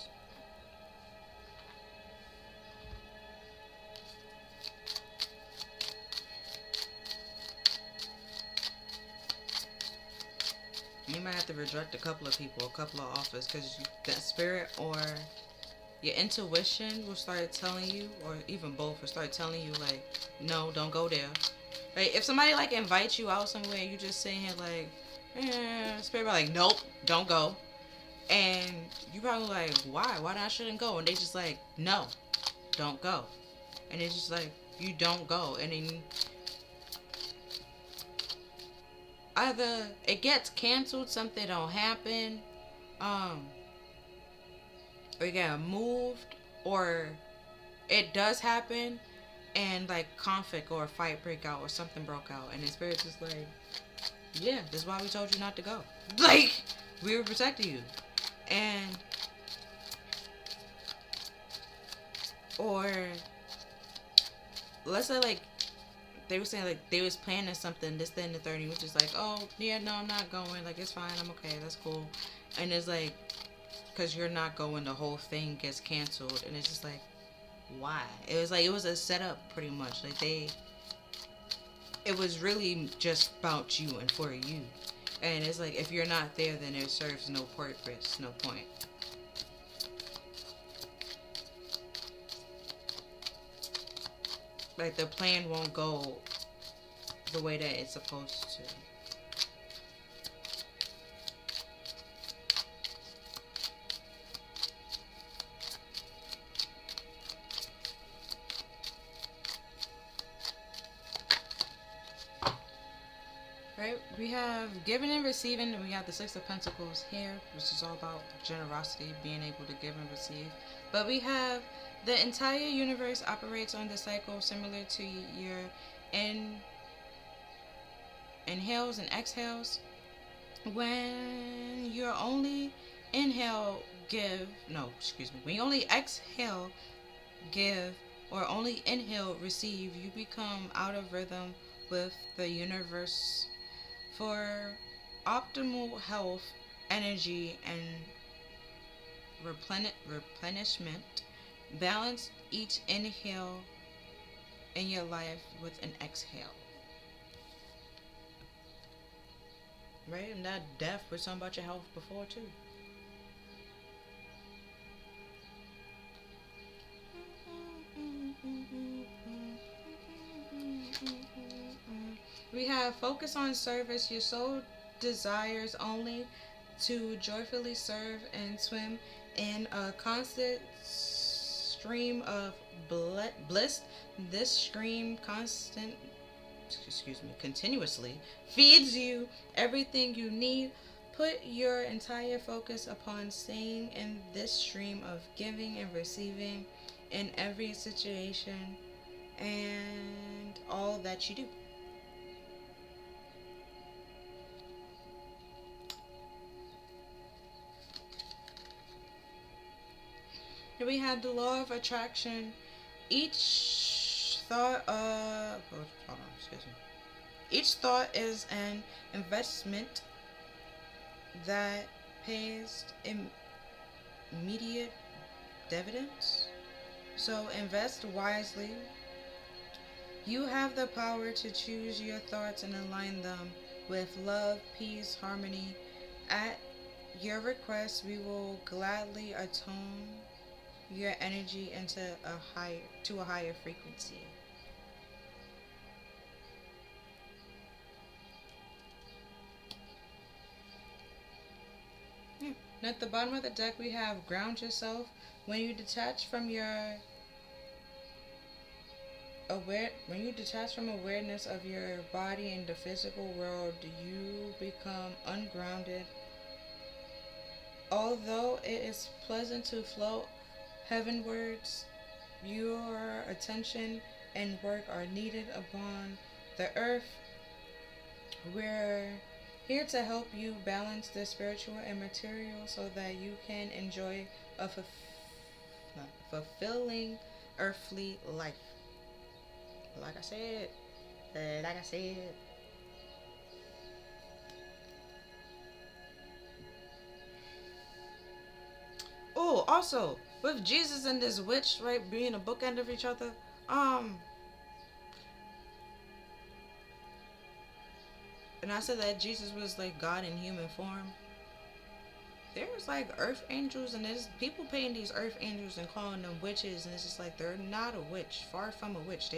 You might have to reject a couple of people, a couple of offers, because that spirit or your intuition will start telling you, or even both will start telling you, like, no, don't go there. Like, if somebody, like, invites you out somewhere, you just sitting here, like, spirit like, nope, don't go. And you probably like, why? Why I shouldn't go? And they just like, no, don't go. And it's just like, you don't go. And then either it gets canceled, something don't happen, or you get moved, or it does happen, and like conflict or a fight break out or something broke out, and the spirit's just like, yeah, this is why we told you not to go. Like, we were protecting you. And or let's say like they were saying like they was planning something, this, then, and the third, and you was just like, oh yeah, no, I'm not going, like it's fine, I'm okay, that's cool. And it's like, because you're not going, the whole thing gets canceled, and it's just like, why? It was like, it was a setup pretty much, like it was really just about you and for you. And it's like, if you're not there, then it serves no purpose, no point. Like, the plan won't go the way that it's supposed to. Right? We have giving and receiving, and we have the Six of Pentacles here, which is all about generosity, being able to give and receive. But we have the entire universe operates on the cycle similar to your inhales and exhales. When you're only when you only exhale, give, or only inhale, receive, you become out of rhythm with the universe. For optimal health, energy, and replenishment, balance each inhale in your life with an exhale. Right? And that death was something about your health before too. We have focus on service. Your soul desires only to joyfully serve and swim in a constant stream of bliss. This stream continuously feeds you everything you need. Put your entire focus upon staying in this stream of giving and receiving in every situation and all that you do. Here we have the law of attraction. Each thought Each thought is an investment that pays immediate dividends. So invest wisely. You have the power to choose your thoughts and align them with love, peace, harmony. At your request, we will gladly attune your energy into a higher frequency. Yeah. And at the bottom of the deck, we have ground yourself. When you detach from awareness of your body in the physical world, you become ungrounded. Although it is pleasant to float heavenwards, your attention and work are needed upon the earth. We're here to help you balance the spiritual and material so that you can enjoy a fulfilling earthly life. Like I said. Oh, also, with Jesus and this witch, right, being a bookend of each other, and I said that Jesus was like God in human form. There's like earth angels, and there's people paying these earth angels and calling them witches, and it's just like they're not a witch, far from a witch.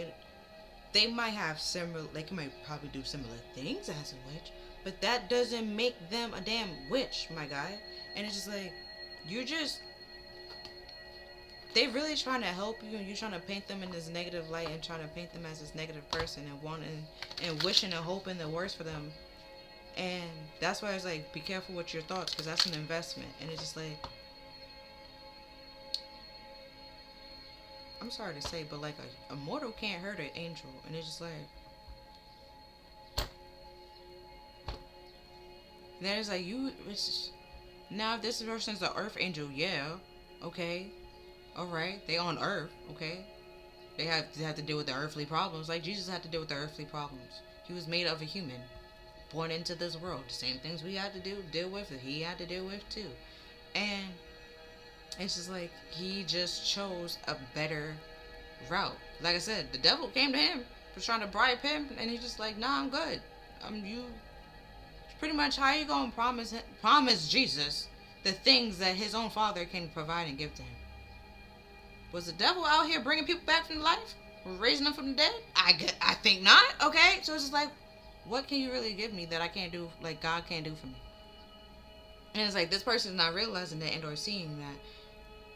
They might have similar, they might probably do similar things as a witch, but that doesn't make them a damn witch, my guy. And it's just like, you're just, they really trying to help you, and you're trying to paint them in this negative light and trying to paint them as this negative person and wanting and wishing and hoping the worst for them. And that's why it's like, be careful with your thoughts, because that's an investment. And it's just like, I'm sorry to say, but like a mortal can't hurt an angel. And it's just like, and then it's like, it's just, now if this person's the earth angel, yeah, okay, alright, they on earth, okay, they have to deal with the earthly problems, like Jesus had to deal with the earthly problems. He was made of a human, born into this world. The same things we had to deal with, that he had to deal with too. And it's just like, he just chose a better route. Like I said, the devil came to him, was trying to bribe him, and he's just like, nah, I'm good. You pretty much, how you gonna promise Jesus the things that his own father can provide and give to him? Was the devil out here bringing people back from life, raising them from the dead? I think not. Okay, so it's just like, what can you really give me that I can't do, like God can't do for me? And it's like, this person's not realizing that and or seeing that,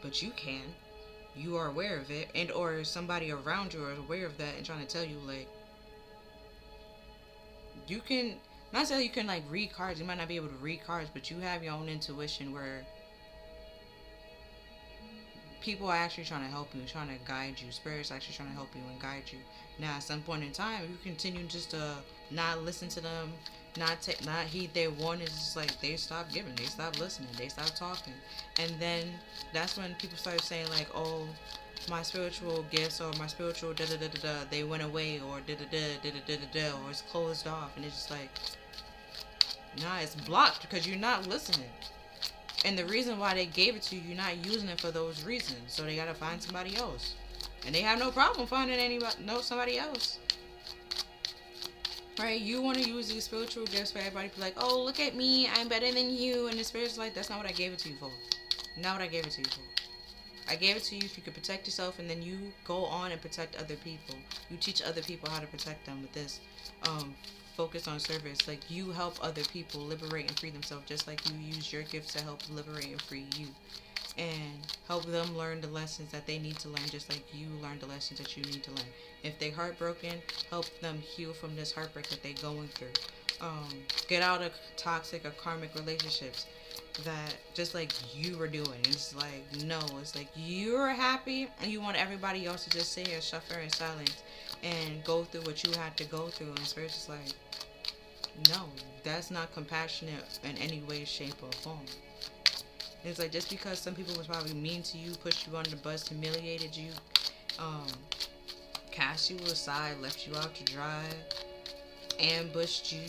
but you can. You are aware of it, and or somebody around you is aware of that and trying to tell you, like, you can, not say you can like read cards, you might not be able to read cards, but you have your own intuition where people are actually trying to help you, trying to guide you. Spirits actually trying to help you and guide you. Now, at some point in time, you continue just to not listen to them, not heed their warnings. It's just like they stop giving, they stop listening, they stop talking, and then that's when people start saying like, oh, my spiritual gifts or my spiritual da da da da da, they went away, or da da da da da da da, or it's closed off, and it's just like, nah, it's blocked because you're not listening. And the reason why they gave it to you, you're not using it for those reasons. So they gotta find somebody else. And they have no problem finding somebody else. Right? You want to use these spiritual gifts for everybody to be like, oh, look at me, I'm better than you. And the spirit's like, that's not what I gave it to you for. Not what I gave it to you for. I gave it to you if you could protect yourself, and then you go on and protect other people. You teach other people how to protect them with this. Focus on service. Like, you help other people liberate and free themselves, just like you use your gifts to help liberate and free you. and help them learn the lessons that they need to learn, just like you learn the lessons that you need to learn. If they're heartbroken, help them heal from this heartbreak that they're going through. Get out of toxic or karmic relationships that just like you were doing. It's like, no, it's like you're happy and you want everybody else to just sit here, suffer in silence and go through what you had to go through. And Spirit's just like, no, that's not compassionate in any way, shape, or form. It's like, just because some people was probably mean to you, pushed you under the bus, humiliated you, cast you aside, left you out to dry, ambushed you,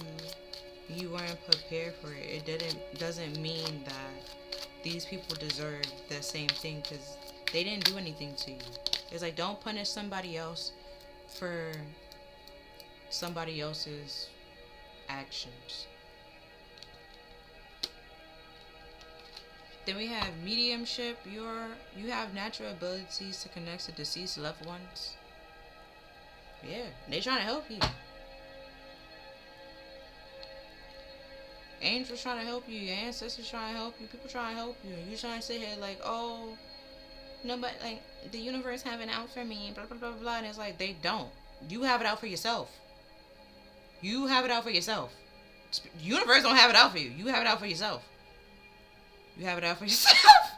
you weren't prepared for it. It doesn't mean that these people deserve the same thing, because they didn't do anything to you. It's like, don't punish somebody else for somebody else's actions. Then we have mediumship. You have natural abilities to connect to deceased loved ones. Yeah, they trying to help you. Angels trying to help you. Your ancestors trying to help you. People trying to help you. And you trying to sit here like, oh, no, but like the universe have it out for me. Blah blah blah blah. And it's like, they don't. You have it out for yourself. You have it out for yourself. The universe don't have it out for you. You have it out for yourself. You have it out for yourself.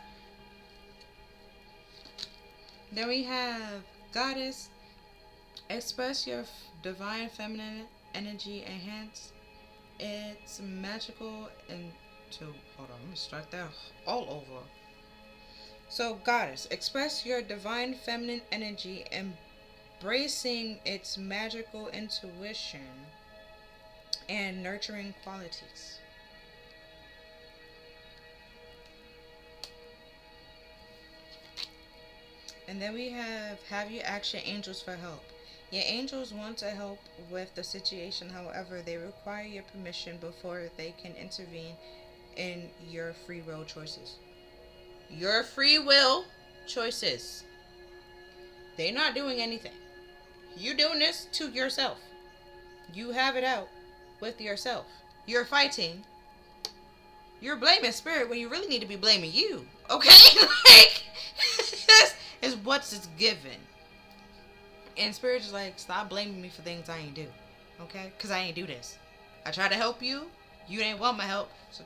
Then we have goddess. Express your divine feminine energy. Enhance its magical and to hold on. I'm gonna start that all over. So goddess, express your divine feminine energy, embracing its magical intuition and nurturing qualities. And then we have you ask your angels for help. Your angels want to help with the situation, however, they require your permission before they can intervene in your free will choices. Your free will choices. They're not doing anything. You're doing this to yourself. You have it out with yourself. You're fighting. You're blaming spirit when you really need to be blaming you. Okay? Like, is what's given. And spirit is like, stop blaming me for things I ain't do. Okay? Because I ain't do this. I try to help you. You didn't want my help. So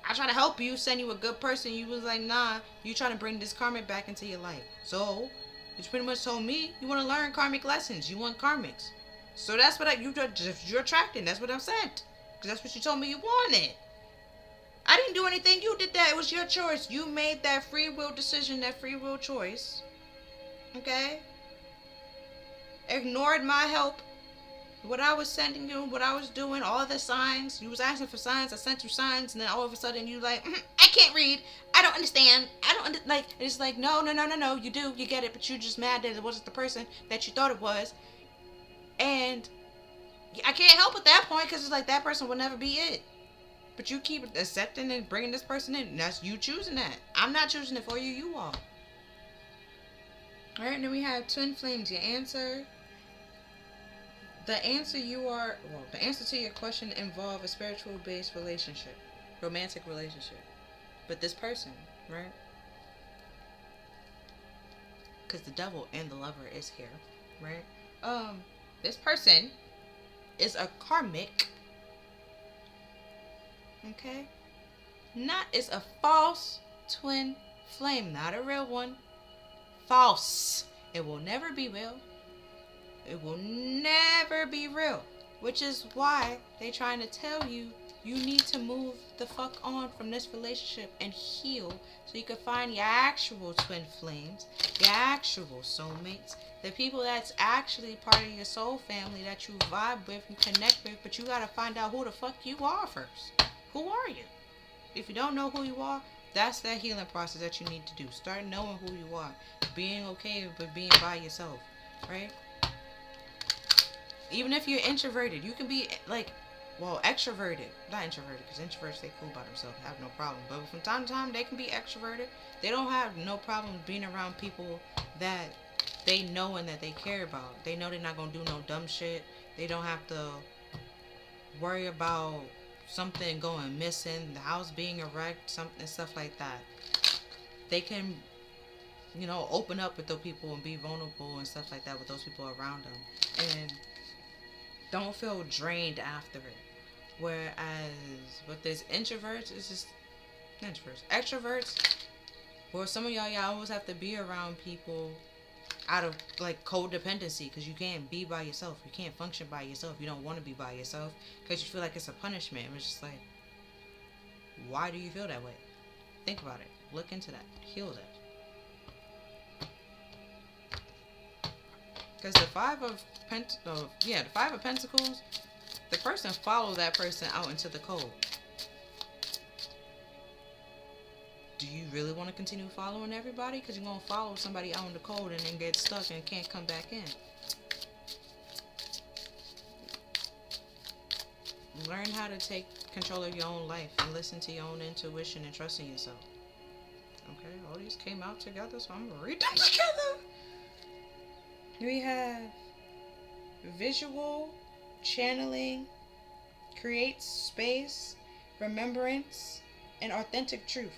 I try to help you, send you a good person. You was like, nah, you trying to bring this karmic back into your life. So, you pretty much told me you want to learn karmic lessons. You want karmics. So that's what you're attracting. That's what I'm saying. Because that's what you told me you wanted. I didn't do anything. You did that. It was your choice. You made that free will decision, that free will choice. Okay? Ignored my help. What I was sending you, what I was doing, all the signs. You was asking for signs. I sent you signs. And then all of a sudden you like, I can't read. I don't understand. Like, it's like, no. You do. You get it. But you're just mad that it wasn't the person that you thought it was. And I can't help at that point, because it's like that person will never be it. But you keep accepting and bringing this person in. And that's you choosing that. I'm not choosing it for you. You are. Alright, and then we have twin flames. Your answer. The answer to your question involve a spiritual based relationship. Romantic relationship. With this person, right? Because the devil and the lover is here, right? This person is a karmic. Okay? It's a false twin flame, not a real one. False. It will never be real. It will never be real. Which is why they trying to tell you need to move the fuck on from this relationship and heal, so you can find your actual twin flames, your actual soulmates, the people that's actually part of your soul family that you vibe with, you connect with. But you gotta find out who the fuck you are first. Who are you? If you don't know who you are, that's that healing process that you need to do. Start knowing who you are. Being okay with being by yourself. Right? Even if you're introverted, you can be like, extroverted. Not introverted, because introverts stay cool by themselves, have no problem. But from time to time, they can be extroverted. They don't have no problem being around people that they know and that they care about. They know they're not going to do no dumb shit. They don't have to worry about something going missing, the house being wrecked, something, stuff like that. they can, open up with those people and be vulnerable and stuff like that with those people around them, and don't feel drained after it. Whereas with this introverts, it's just introverts. Extroverts, well, some of y'all always have to be around people out of like codependency, because you can't be by yourself. You can't function by yourself. You don't want to be by yourself because you feel like it's a punishment. It's just like, why do you feel that way? Think about it. Look into that. Heal that. Because the Five of Pentacles, the person follows that person out into the cold. Do you really want to continue following everybody? Because you're going to follow somebody out in the cold and then get stuck and can't come back in. Learn how to take control of your own life and listen to your own intuition and trust in yourself. Okay, all these came out together, so I'm going to read them together. We have visual, channeling, creates space, remembrance, and authentic truth.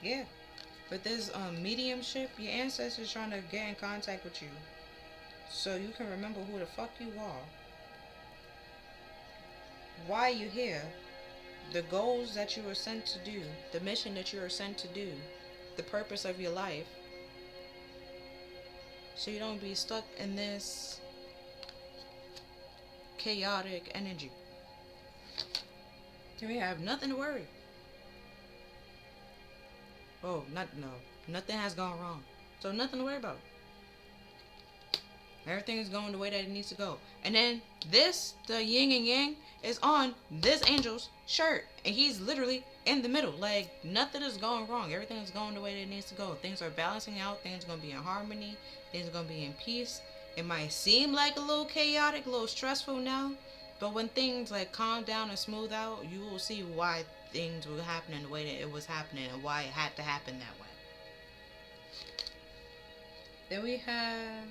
Yeah. But this mediumship, your ancestors trying to get in contact with you so you can remember who the fuck you are, why you're here, the goals that you were sent to do, the mission that you were sent to do, the purpose of your life, so you don't be stuck in this chaotic energy. And we have nothing to worry. Oh, nothing has gone wrong. So nothing to worry about. Everything is going the way that it needs to go. And then the yin and yang, is on this angel's shirt. And he's literally in the middle. Like, nothing is going wrong. Everything is going the way that it needs to go. Things are balancing out. Things are going to be in harmony. Things are going to be in peace. It might seem like a little chaotic, a little stressful now. But when things like calm down and smooth out, you will see why things were happening the way that it was happening and why it had to happen that way. Then we have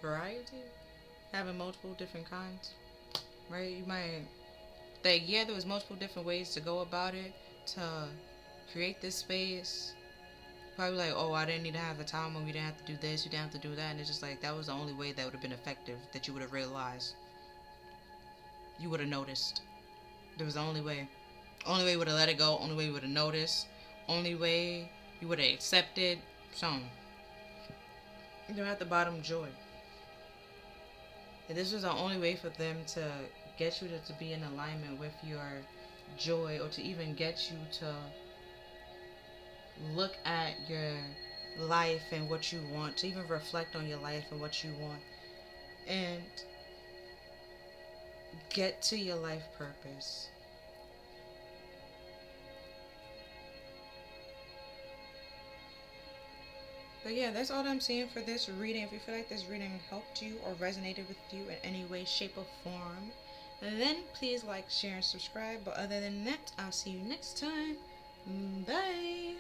variety, having multiple different kinds, right? You might think, yeah, there was multiple different ways to go about it to create this space. Probably like, oh, I didn't need to have a time when we didn't have to do this, you didn't have to do that, and it's just like, that was the only way that would have been effective, that you would have realized. You would have noticed. There was the only way. Only way you would have let it go, only way you would have noticed, only way you would have accepted. So, they're at the bottom, joy. And this was the only way for them to get you to be in alignment with your joy, or to even get you to look at your life and what you want, to even reflect on your life and what you want, and get to your life purpose. But yeah, that's all I'm seeing for this reading. If you feel like this reading helped you or resonated with you in any way, shape, or form, then please like, share, and subscribe. But other than that, I'll see you next time. Bye.